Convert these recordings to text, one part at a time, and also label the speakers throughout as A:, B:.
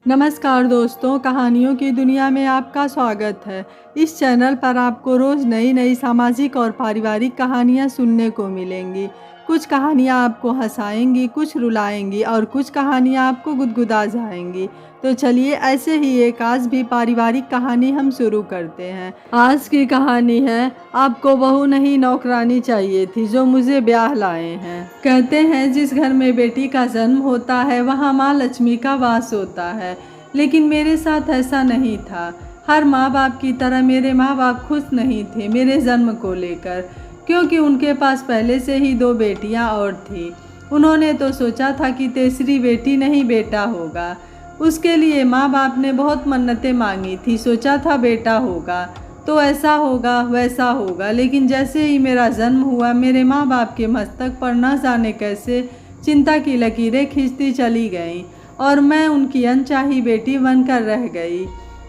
A: नमस्कार दोस्तों, कहानियों की दुनिया में आपका स्वागत है। इस चैनल पर आपको रोज़ नई नई सामाजिक और पारिवारिक कहानियाँ सुनने को मिलेंगी। कुछ कहानियाँ आपको हंसाएंगी, कुछ रुलाएंगी और कुछ कहानियाँ आपको गुदगुदा जाएंगी। तो चलिए ऐसे ही एक आज भी पारिवारिक कहानी हम शुरू करते हैं। आज की कहानी है, आपको बहू नहीं नौकरानी चाहिए थी जो मुझे ब्याह लाए हैं। कहते हैं जिस घर में बेटी का जन्म होता है वहाँ माँ लक्ष्मी का वास होता है, लेकिन मेरे साथ ऐसा नहीं था। हर माँ बाप की तरह मेरे माँ बाप खुश नहीं थे मेरे जन्म को लेकर, क्योंकि उनके पास पहले से ही 2 बेटियाँ और थी। उन्होंने तो सोचा था कि तीसरी बेटी नहीं बेटा होगा। उसके लिए माँ बाप ने बहुत मन्नतें मांगी थी। सोचा था बेटा होगा तो ऐसा होगा वैसा होगा, लेकिन जैसे ही मेरा जन्म हुआ मेरे माँ बाप के मस्तक पर न जाने कैसे चिंता की लकीरें खींचती चली गईं और मैं उनकी अनचाही बेटी बनकर रह गई।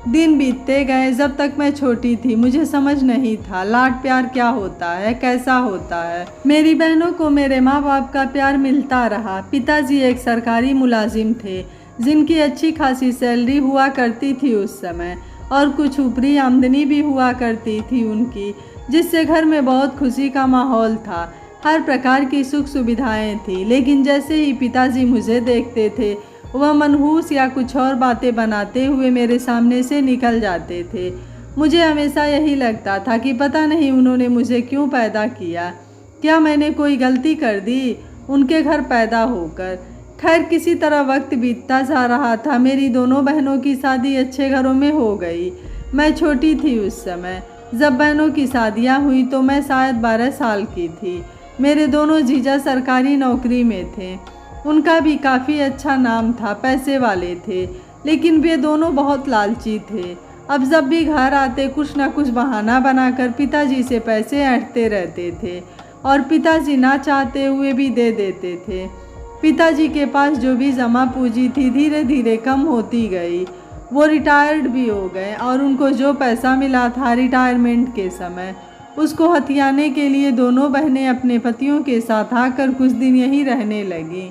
A: दिन बीतते गए। जब तक मैं छोटी थी मुझे समझ नहीं था लाड प्यार क्या होता है, कैसा होता है। मेरी बहनों को मेरे माँ बाप का प्यार मिलता रहा। पिताजी एक सरकारी मुलाजिम थे जिनकी अच्छी खासी सैलरी हुआ करती थी उस समय, और कुछ ऊपरी आमदनी भी हुआ करती थी उनकी, जिससे घर में बहुत खुशी का माहौल था। हर प्रकार की सुख सुविधाएं थी। लेकिन जैसे ही पिताजी मुझे देखते थे वह मनहूस या कुछ और बातें बनाते हुए मेरे सामने से निकल जाते थे। मुझे हमेशा यही लगता था कि पता नहीं उन्होंने मुझे क्यों पैदा किया। क्या मैंने कोई गलती कर दी उनके घर पैदा होकर। खैर किसी तरह वक्त बीतता जा रहा था। मेरी दोनों बहनों की शादी अच्छे घरों में हो गई। मैं छोटी थी उस समय। जब बहनों की शादियां हुई तो मैं शायद 12 साल की थी। मेरे दोनों जीजा सरकारी नौकरी में थे। उनका भी काफ़ी अच्छा नाम था, पैसे वाले थे, लेकिन वे दोनों बहुत लालची थे। अब जब भी घर आते कुछ ना कुछ बहाना बनाकर पिताजी से पैसे ऐंठते रहते थे और पिताजी ना चाहते हुए भी दे देते थे। पिताजी के पास जो भी जमा पूंजी थी धीरे धीरे कम होती गई। वो रिटायर्ड भी हो गए और उनको जो पैसा मिला था रिटायरमेंट के समय उसको हथियाने के लिए दोनों बहनें अपने पतियों के साथ आकर कुछ दिन यहीं रहने लगीं।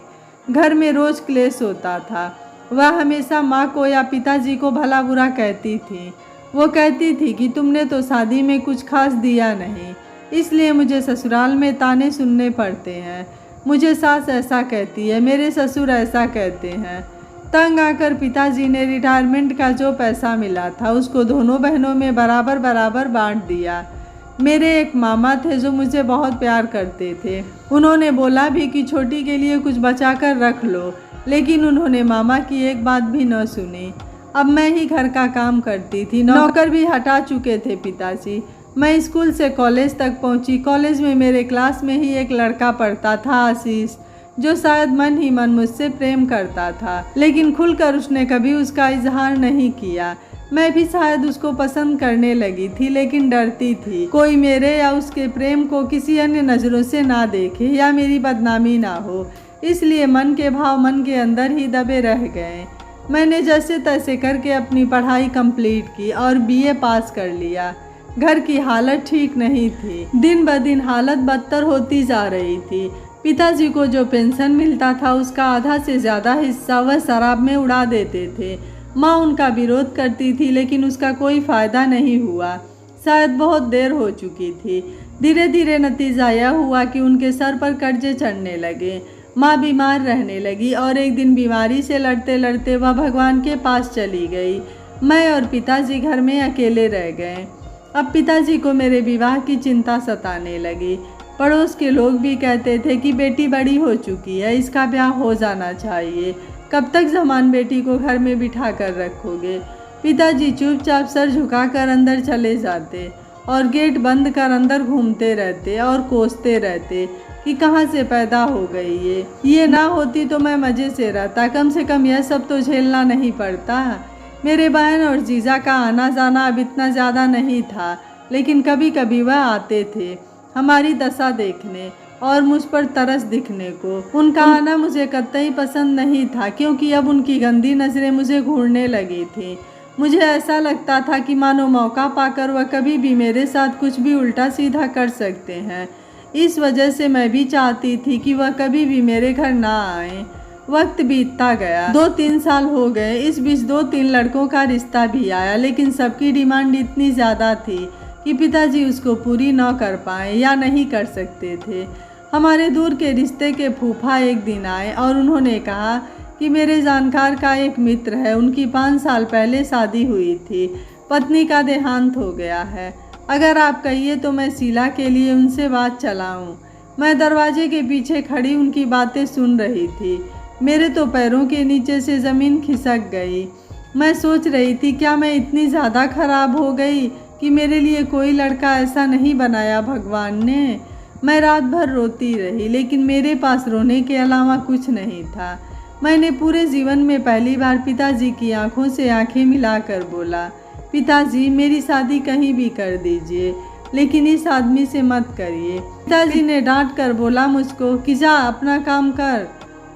A: घर में रोज क्लेश होता था। वह हमेशा माँ को या पिताजी को भला बुरा कहती थी। वो कहती थी कि तुमने तो शादी में कुछ खास दिया नहीं, इसलिए मुझे ससुराल में ताने सुनने पड़ते हैं। मुझे सास ऐसा कहती है, मेरे ससुर ऐसा कहते हैं। तंग आकर पिताजी ने रिटायरमेंट का जो पैसा मिला था उसको दोनों बहनों में बराबर बराबर बांट दिया। मेरे एक मामा थे जो मुझे बहुत प्यार करते थे। उन्होंने बोला भी कि छोटी के लिए कुछ बचा कर रख लो, लेकिन उन्होंने मामा की एक बात भी न सुनी। अब मैं ही घर का काम करती थी। नौकर भी हटा चुके थे पिताजी। मैं स्कूल से कॉलेज तक पहुंची। कॉलेज में मेरे क्लास में ही एक लड़का पढ़ता था, आशीष, जो शायद मन ही मन मुझसे प्रेम करता था, लेकिन खुलकर उसने कभी उसका इजहार नहीं किया। मैं भी शायद उसको पसंद करने लगी थी, लेकिन डरती थी कोई मेरे या उसके प्रेम को किसी अन्य नज़रों से ना देखे या मेरी बदनामी ना हो, इसलिए मन के भाव मन के अंदर ही दबे रह गए। मैंने जैसे तैसे करके अपनी पढ़ाई कंप्लीट की और बीए पास कर लिया। घर की हालत ठीक नहीं थी। दिन ब दिन हालत बदतर होती जा रही थी। पिताजी को जो पेंशन मिलता था उसका आधा से ज़्यादा हिस्सा वह शराब में उड़ा देते थे। माँ उनका विरोध करती थी, लेकिन उसका कोई फ़ायदा नहीं हुआ। शायद बहुत देर हो चुकी थी। धीरे धीरे नतीजा यह हुआ कि उनके सर पर कर्जे चढ़ने लगे। माँ बीमार रहने लगी और एक दिन बीमारी से लड़ते लड़ते वह भगवान के पास चली गई। मैं और पिताजी घर में अकेले रह गए। अब पिताजी को मेरे विवाह की चिंता सताने लगी। पड़ोस के लोग भी कहते थे कि बेटी बड़ी हो चुकी है, इसका ब्याह हो जाना चाहिए। कब तक जमान बेटी को घर में बिठा कर रखोगे। पिताजी चुपचाप सर झुकाकर अंदर चले जाते और गेट बंद कर अंदर घूमते रहते और कोसते रहते कि कहाँ से पैदा हो गई ये ना होती तो मैं मज़े से रहता, कम से कम यह सब तो झेलना नहीं पड़ता। मेरे बहन और जीजा का आना जाना अब इतना ज़्यादा नहीं था, लेकिन कभी कभी वह आते थे हमारी दशा देखने और मुझ पर तरस दिखने को। उनका आना मुझे कतई पसंद नहीं था, क्योंकि अब उनकी गंदी नज़रें मुझे घूरने लगी थी। मुझे ऐसा लगता था कि मानो मौका पाकर वह कभी भी मेरे साथ कुछ भी उल्टा सीधा कर सकते हैं। इस वजह से मैं भी चाहती थी कि वह कभी भी मेरे घर ना आए। वक्त बीतता गया, 2-3 साल हो गए। इस बीच 2-3 लड़कों का रिश्ता भी आया, लेकिन सबकी डिमांड इतनी ज़्यादा थी कि पिताजी उसको पूरी न कर पाए या नहीं कर सकते थे। हमारे दूर के रिश्ते के फूफा एक दिन आए और उन्होंने कहा कि मेरे जानकार का एक मित्र है, उनकी 5 साल पहले शादी हुई थी, पत्नी का देहांत हो गया है। अगर आप कहिए तो मैं शीला के लिए उनसे बात चलाऊं। मैं दरवाजे के पीछे खड़ी उनकी बातें सुन रही थी। मेरे तो पैरों के नीचे से ज़मीन खिसक गई। मैं सोच रही थी, क्या मैं इतनी ज़्यादा ख़राब हो गई कि मेरे लिए कोई लड़का ऐसा नहीं बनाया भगवान ने। मैं रात भर रोती रही, लेकिन मेरे पास रोने के अलावा कुछ नहीं था। मैंने पूरे जीवन में पहली बार पिताजी की आंखों से आंखें मिलाकर बोला, पिताजी मेरी शादी कहीं भी कर दीजिए, लेकिन इस आदमी से मत करिए। पिताजी ने डांट कर बोला मुझको कि जा अपना काम कर।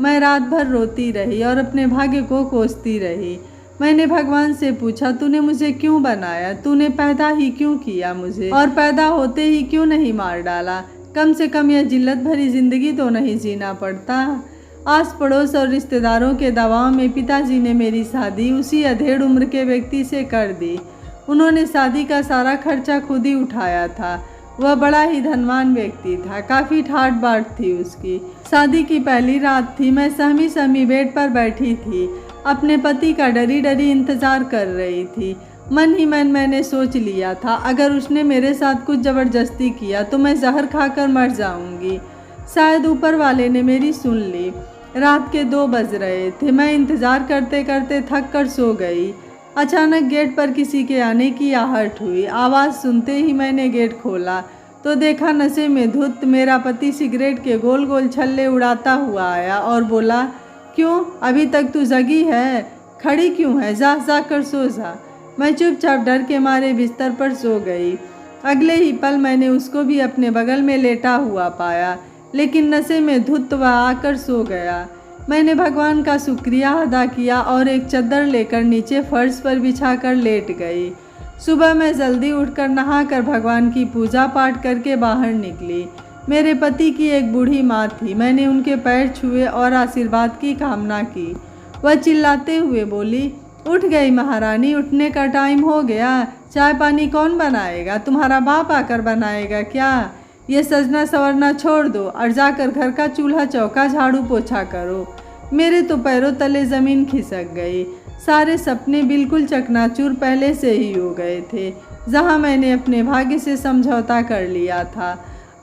A: मैं रात भर रोती रही और अपने भाग्य को कोसती रही। मैंने भगवान से पूछा, तूने मुझे क्यों बनाया? तूने पैदा ही क्यों किया मुझे, और पैदा होते ही क्यों नहीं मार डाला? कम से कम यह जिल्लत भरी जिंदगी तो नहीं जीना पड़ता। आस पड़ोस और रिश्तेदारों के दबाव में पिताजी ने मेरी शादी उसी अधेड़ उम्र के व्यक्ति से कर दी। उन्होंने शादी का सारा खर्चा खुद ही उठाया था। वह बड़ा ही धनवान व्यक्ति था, काफ़ी ठाट बाट थी उसकी। शादी की पहली रात थी। मैं सहमी सहमी बेड पर बैठी थी, अपने पति का डरी डरी इंतज़ार कर रही थी। मन ही मन मैंने सोच लिया था, अगर उसने मेरे साथ कुछ ज़बरदस्ती किया तो मैं जहर खाकर मर जाऊंगी। शायद ऊपर वाले ने मेरी सुन ली। रात के 2 बज रहे थे। मैं इंतज़ार करते करते थक कर सो गई। अचानक गेट पर किसी के आने की आहट हुई। आवाज़ सुनते ही मैंने गेट खोला तो देखा नशे में धुत मेरा पति सिगरेट के गोल गोल छल्ले उड़ाता हुआ आया और बोला, क्यों अभी तक तू जगी है? खड़ी क्यों है? जा कर सो जा। मैं चुपचाप डर के मारे बिस्तर पर सो गई। अगले ही पल मैंने उसको भी अपने बगल में लेटा हुआ पाया, लेकिन नशे में धुत वह आकर सो गया। मैंने भगवान का शुक्रिया अदा किया और एक चद्दर लेकर नीचे फर्श पर बिछाकर लेट गई। सुबह मैं जल्दी उठकर नहाकर भगवान की पूजा पाठ करके बाहर निकली। मेरे पति की एक बूढ़ी माँ थी। मैंने उनके पैर छुए और आशीर्वाद की कामना की। वह चिल्लाते हुए बोली, उठ गई महारानी, उठने का टाइम हो गया। चाय पानी कौन बनाएगा? तुम्हारा बाप आकर बनाएगा क्या? ये सजना संवरना छोड़ दो और जाकर घर का चूल्हा चौका झाड़ू पोछा करो। मेरे तो पैरों तले ज़मीन खिसक गई। सारे सपने बिल्कुल चकनाचूर पहले से ही हो गए थे, जहाँ मैंने अपने भाग्य से समझौता कर लिया था।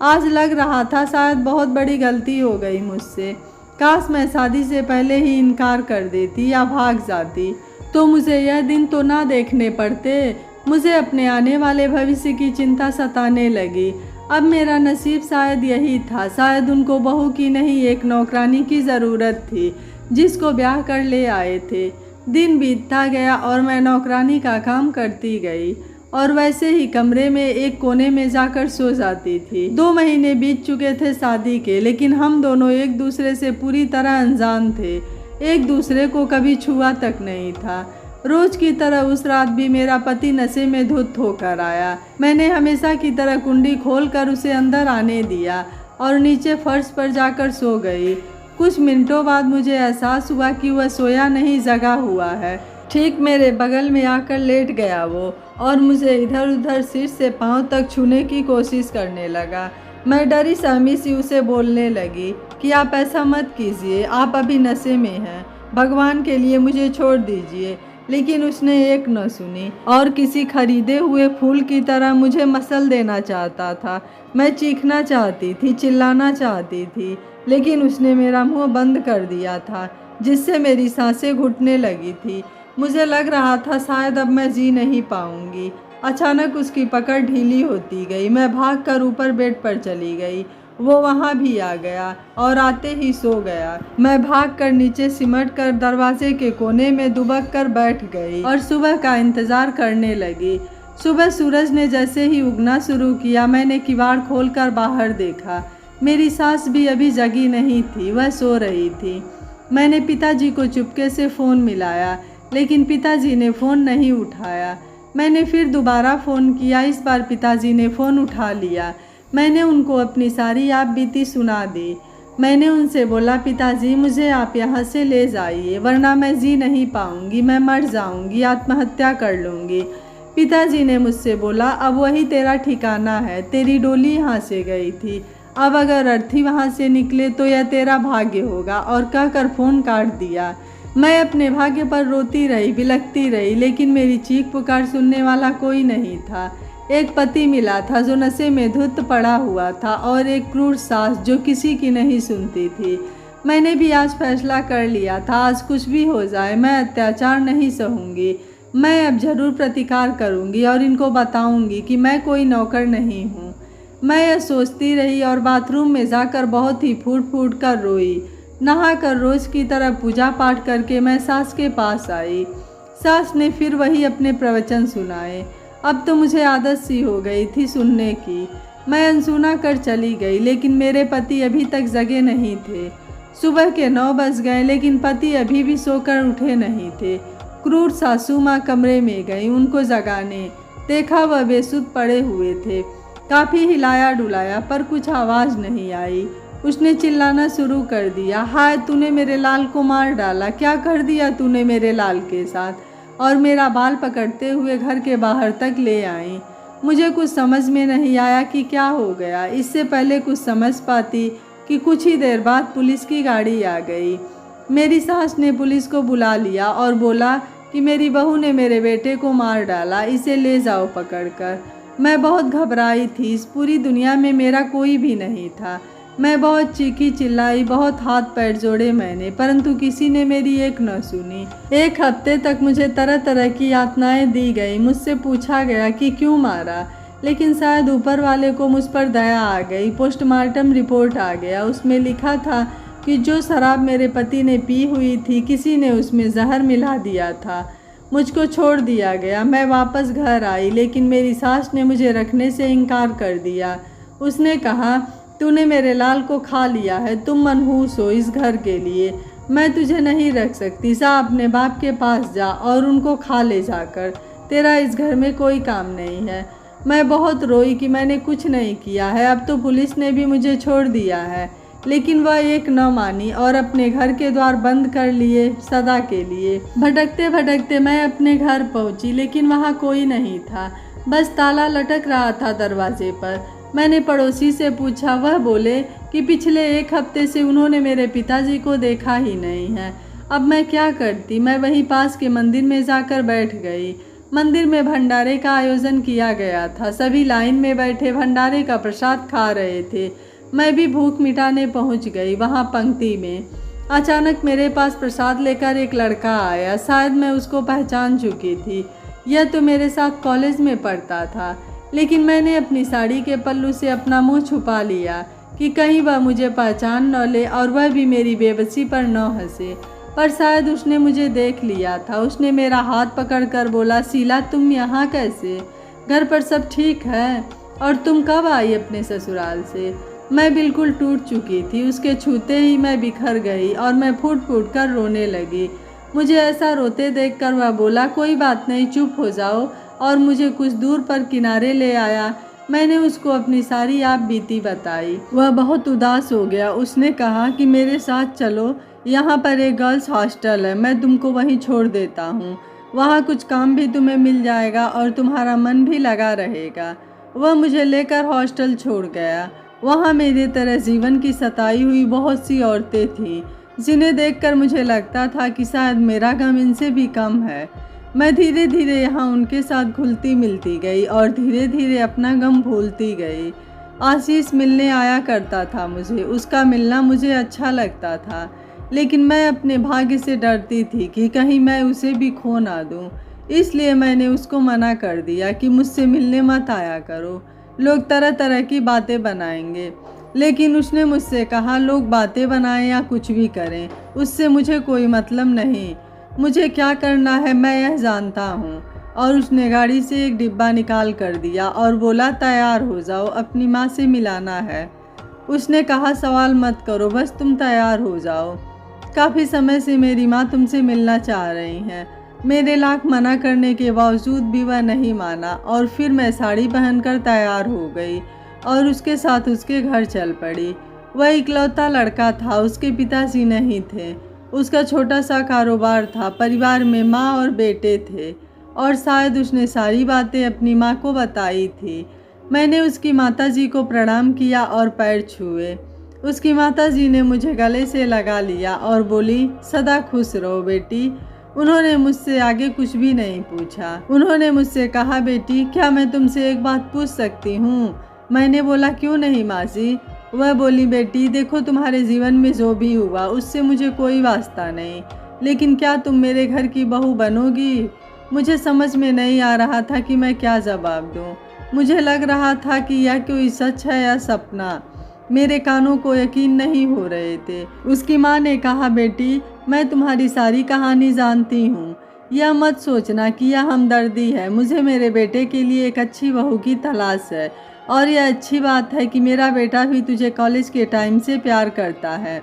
A: आज लग रहा था शायद बहुत बड़ी गलती हो गई मुझसे। काश मैं शादी से पहले ही इनकार कर देती या भाग जाती, तो मुझे यह दिन तो ना देखने पड़ते। मुझे अपने आने वाले भविष्य की चिंता सताने लगी। अब मेरा नसीब शायद यही था। शायद उनको बहू की नहीं, एक नौकरानी की ज़रूरत थी जिसको ब्याह कर ले आए थे। दिन बीतता गया और मैं नौकरानी का काम करती गई और वैसे ही कमरे में एक कोने में जाकर सो जाती थी। 2 महीने बीत चुके थे शादी के, लेकिन हम दोनों एक दूसरे से पूरी तरह अनजान थे। एक दूसरे को कभी छुआ तक नहीं था। रोज की तरह उस रात भी मेरा पति नशे में धुत होकर आया। मैंने हमेशा की तरह कुंडी खोलकर उसे अंदर आने दिया और नीचे फर्श पर जाकर सो गई। कुछ मिनटों बाद मुझे एहसास हुआ कि वह सोया नहीं, जगा हुआ है। ठीक मेरे बगल में आकर लेट गया वो, और मुझे इधर उधर सिर से पांव तक छूने की कोशिश करने लगा। मैं डरी सहमी सी उसे बोलने लगी कि आप ऐसा मत कीजिए, आप अभी नशे में हैं, भगवान के लिए मुझे छोड़ दीजिए। लेकिन उसने एक न सुनी और किसी खरीदे हुए फूल की तरह मुझे मसल देना चाहता था। मैं चीखना चाहती थी, चिल्लाना चाहती थी, लेकिन उसने मेरा मुंह बंद कर दिया था, जिससे मेरी सांसें घुटने लगी थी। मुझे लग रहा था शायद अब मैं जी नहीं पाऊंगी। अचानक उसकी पकड़ ढीली होती गई। मैं भागकर ऊपर बेड पर चली गई। वो वहाँ भी आ गया और आते ही सो गया। मैं भागकर नीचे सिमट कर दरवाजे के कोने में दुबक कर बैठ गई और सुबह का इंतज़ार करने लगी। सुबह सूरज ने जैसे ही उगना शुरू किया, मैंने किवाड़ खोलकर बाहर देखा। मेरी सास भी अभी जगी नहीं थी, वह सो रही थी। मैंने पिताजी को चुपके से फ़ोन मिलाया, लेकिन पिताजी ने फ़ोन नहीं उठाया। मैंने फिर दोबारा फ़ोन किया। इस बार पिताजी ने फ़ोन उठा लिया। मैंने उनको अपनी सारी आप बीती सुना दी। मैंने उनसे बोला, पिताजी मुझे आप यहाँ से ले जाइए, वरना मैं जी नहीं पाऊँगी, मैं मर जाऊँगी, आत्महत्या कर लूँगी। पिताजी ने मुझसे बोला, अब वही तेरा ठिकाना है, तेरी डोली यहाँ से गई थी, अब अगर अर्थी वहाँ से निकले तो यह तेरा भाग्य होगा, और कहकर फ़ोन काट दिया। मैं अपने भाग्य पर रोती रही, बिलखती रही, लेकिन मेरी चीख पुकार सुनने वाला कोई नहीं था। एक पति मिला था जो नशे में धुत पड़ा हुआ था, और एक क्रूर सास जो किसी की नहीं सुनती थी। मैंने भी आज फैसला कर लिया था, आज कुछ भी हो जाए मैं अत्याचार नहीं सहूँगी। मैं अब जरूर प्रतिकार करूँगी और इनको बताऊँगी कि मैं कोई नौकर नहीं हूँ। मैं यह सोचती रही और बाथरूम में जाकर बहुत ही फूट फूट कर रोई। नहा कर रोज़ की तरह पूजा पाठ करके मैं सास के पास आई। सास ने फिर वही अपने प्रवचन सुनाए। अब तो मुझे आदत सी हो गई थी सुनने की। मैं अनसुना कर चली गई, लेकिन मेरे पति अभी तक जगे नहीं थे। सुबह के 9 बज गए, लेकिन पति अभी भी सोकर उठे नहीं थे। क्रूर सासू माँ कमरे में गई उनको जगाने। देखा वह बेसुध पड़े हुए थे। काफ़ी हिलाया डुलाया पर कुछ आवाज़ नहीं आई। उसने चिल्लाना शुरू कर दिया, हाय तूने मेरे लाल को मार डाला, क्या कर दिया तूने मेरे लाल के साथ। और मेरा बाल पकड़ते हुए घर के बाहर तक ले आई। मुझे कुछ समझ में नहीं आया कि क्या हो गया। इससे पहले कुछ समझ पाती कि कुछ ही देर बाद पुलिस की गाड़ी आ गई। मेरी सास ने पुलिस को बुला लिया और बोला कि मेरी बहू ने मेरे बेटे को मार डाला, इसे ले जाओ पकड़कर। मैं बहुत घबराई थी, इस पूरी दुनिया में मेरा कोई भी नहीं था। मैं बहुत चीखी चिल्लाई, बहुत हाथ पैर जोड़े मैंने, परंतु किसी ने मेरी एक न सुनी। 1 हफ्ते तक मुझे तरह तरह की यातनाएं दी गई। मुझसे पूछा गया कि क्यों मारा, लेकिन शायद ऊपर वाले को मुझ पर दया आ गई। पोस्टमार्टम रिपोर्ट आ गया, उसमें लिखा था कि जो शराब मेरे पति ने पी हुई थी, किसी ने उसमें जहर मिला दिया था। मुझको छोड़ दिया गया। मैं वापस घर आई, लेकिन मेरी सास ने मुझे रखने से इनकार कर दिया। उसने कहा, तूने मेरे लाल को खा लिया है, तुम मनहूस हो इस घर के लिए, मैं तुझे नहीं रख सकती। जा अपने बाप के पास जा और उनको खा ले जाकर, तेरा इस घर में कोई काम नहीं है। मैं बहुत रोई कि मैंने कुछ नहीं किया है, अब तो पुलिस ने भी मुझे छोड़ दिया है। लेकिन वह एक न मानी और अपने घर के द्वार बंद कर लिए सदा के लिए। भटकते भटकते मैं अपने घर पहुंची, लेकिन वहाँ कोई नहीं था, बस ताला लटक रहा था दरवाजे पर। मैंने पड़ोसी से पूछा, वह बोले कि पिछले 1 हफ्ते से उन्होंने मेरे पिताजी को देखा ही नहीं है। अब मैं क्या करती। मैं वहीं पास के मंदिर में जाकर बैठ गई। मंदिर में भंडारे का आयोजन किया गया था। सभी लाइन में बैठे भंडारे का प्रसाद खा रहे थे। मैं भी भूख मिटाने पहुंच गई वहां पंक्ति में। अचानक मेरे पास प्रसाद लेकर एक लड़का आया। शायद मैं उसको पहचान चुकी थी, यह तो मेरे साथ कॉलेज में पढ़ता था। लेकिन मैंने अपनी साड़ी के पल्लू से अपना मुंह छुपा लिया कि कहीं वह मुझे पहचान न ले और वह भी मेरी बेबसी पर न हंसे। पर शायद उसने मुझे देख लिया था। उसने मेरा हाथ पकड़कर बोला, शीला तुम यहाँ कैसे? घर पर सब ठीक है? और तुम कब आई अपने ससुराल से? मैं बिल्कुल टूट चुकी थी। उसके छूते ही मैं बिखर गई और मैं फूट फूट कर रोने लगी। मुझे ऐसा रोते देखकर वह बोला, कोई बात नहीं, चुप हो जाओ, और मुझे कुछ दूर पर किनारे ले आया। मैंने उसको अपनी सारी आप बीती बताई। वह बहुत उदास हो गया। उसने कहा कि मेरे साथ चलो, यहाँ पर एक गर्ल्स हॉस्टल है, मैं तुमको वहीं छोड़ देता हूँ। वहाँ कुछ काम भी तुम्हें मिल जाएगा और तुम्हारा मन भी लगा रहेगा। वह मुझे लेकर हॉस्टल छोड़ गया। वहाँ मेरी तरह जीवन की सताई हुई बहुत सी औरतें थीं, जिन्हें देखकर मुझे लगता था कि शायद मेरा गम इनसे भी कम है। मैं धीरे धीरे यहाँ उनके साथ घुलती मिलती गई और धीरे धीरे अपना गम भूलती गई। आशीष मिलने आया करता था मुझे, उसका मिलना मुझे अच्छा लगता था, लेकिन मैं अपने भाग्य से डरती थी कि कहीं मैं उसे भी खो ना दूँ। इसलिए मैंने उसको मना कर दिया कि मुझसे मिलने मत आया करो, लोग तरह तरह की बातें बनाएंगे। लेकिन उसने मुझसे कहा, लोग बातें बनाएं या कुछ भी करें, उससे मुझे कोई मतलब नहीं। मुझे क्या करना है मैं यह जानता हूँ। और उसने गाड़ी से एक डिब्बा निकाल कर दिया और बोला, तैयार हो जाओ, अपनी माँ से मिलाना है। उसने कहा, सवाल मत करो, बस तुम तैयार हो जाओ। काफ़ी समय से मेरी माँ तुमसे मिलना चाह रही हैं। मेरे लाख मना करने के बावजूद भी वह नहीं माना और फिर मैं साड़ी पहनकर तैयार हो गई और उसके साथ उसके घर चल पड़ी। वह इकलौता लड़का था, उसके पिताजी नहीं थे। उसका छोटा सा कारोबार था, परिवार में माँ और बेटे थे और शायद उसने सारी बातें अपनी माँ को बताई थी। मैंने उसकी माताजी को प्रणाम किया और पैर छुए। उसकी माताजी ने मुझे गले से लगा लिया और बोली, सदा खुश रहो बेटी। उन्होंने मुझसे आगे कुछ भी नहीं पूछा। उन्होंने मुझसे कहा, बेटी क्या मैं तुमसे एक बात पूछ सकती हूँ? मैंने बोला, क्यों नहीं माँ जी। वह बोली, बेटी देखो, तुम्हारे जीवन में जो भी हुआ उससे मुझे कोई वास्ता नहीं, लेकिन क्या तुम मेरे घर की बहू बनोगी? मुझे समझ में नहीं आ रहा था कि मैं क्या जवाब दूँ। मुझे लग रहा था कि यह कोई सच है या सपना। मेरे कानों को यकीन नहीं हो रहे थे। उसकी माँ ने कहा, बेटी मैं तुम्हारी सारी कहानी जानती हूँ। यह मत सोचना कि यह हमदर्दी है। मुझे मेरे बेटे के लिए एक अच्छी बहू की तलाश है और यह अच्छी बात है कि मेरा बेटा भी तुझे कॉलेज के टाइम से प्यार करता है।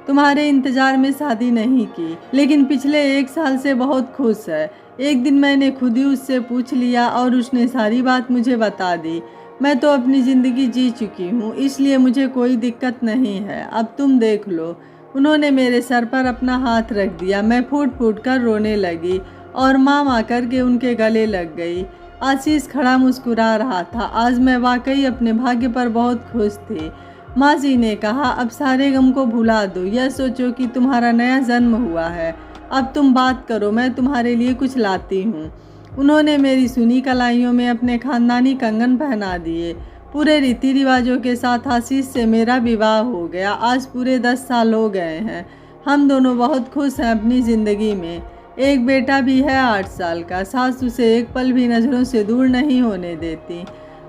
A: तुम्हारे इंतज़ार में शादी नहीं की, लेकिन पिछले 1 साल से बहुत खुश है। एक दिन मैंने खुद ही उससे पूछ लिया और उसने सारी बात मुझे बता दी। मैं तो अपनी ज़िंदगी जी चुकी हूँ, इसलिए मुझे कोई दिक्कत नहीं है। अब तुम देख लो। उन्होंने मेरे सर पर अपना हाथ रख दिया। मैं फूट फूट कर रोने लगी और माँ करके उनके गले लग गई। आशीष खड़ा मुस्कुरा रहा था। आज मैं वाकई अपने भाग्य पर बहुत खुश थी। माँ जी ने कहा, अब सारे गम को भुला दो। यह सोचो कि तुम्हारा नया जन्म हुआ है। अब तुम बात करो, मैं तुम्हारे लिए कुछ लाती हूँ। उन्होंने मेरी सुनी कलाइयों में अपने खानदानी कंगन पहना दिए। पूरे रीति रिवाजों के साथ आशीष से मेरा विवाह हो गया। आज पूरे 10 साल हो गए हैं। हम दोनों बहुत खुश हैं अपनी ज़िंदगी में। एक बेटा भी है 8 साल का। सास उसे एक पल भी नज़रों से दूर नहीं होने देती।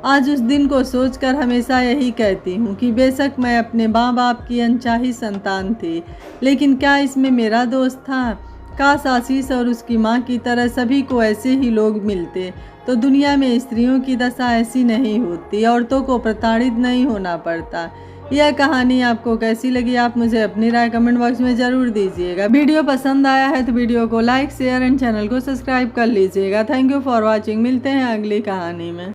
A: आज उस दिन को सोचकर हमेशा यही कहती हूँ कि बेशक मैं अपने माँ बाप की अनचाही संतान थी, लेकिन क्या इसमें मेरा दोष था? काश आशीष और उसकी माँ की तरह सभी को ऐसे ही लोग मिलते तो दुनिया में स्त्रियों की दशा ऐसी नहीं होती, औरतों को प्रताड़ित नहीं होना पड़ता। यह कहानी आपको कैसी लगी आप मुझे अपनी राय कमेंट बॉक्स में ज़रूर दीजिएगा। वीडियो पसंद आया है तो वीडियो को लाइक शेयर एंड चैनल को सब्सक्राइब कर लीजिएगा। Thank you for watching. मिलते हैं अगली कहानी में।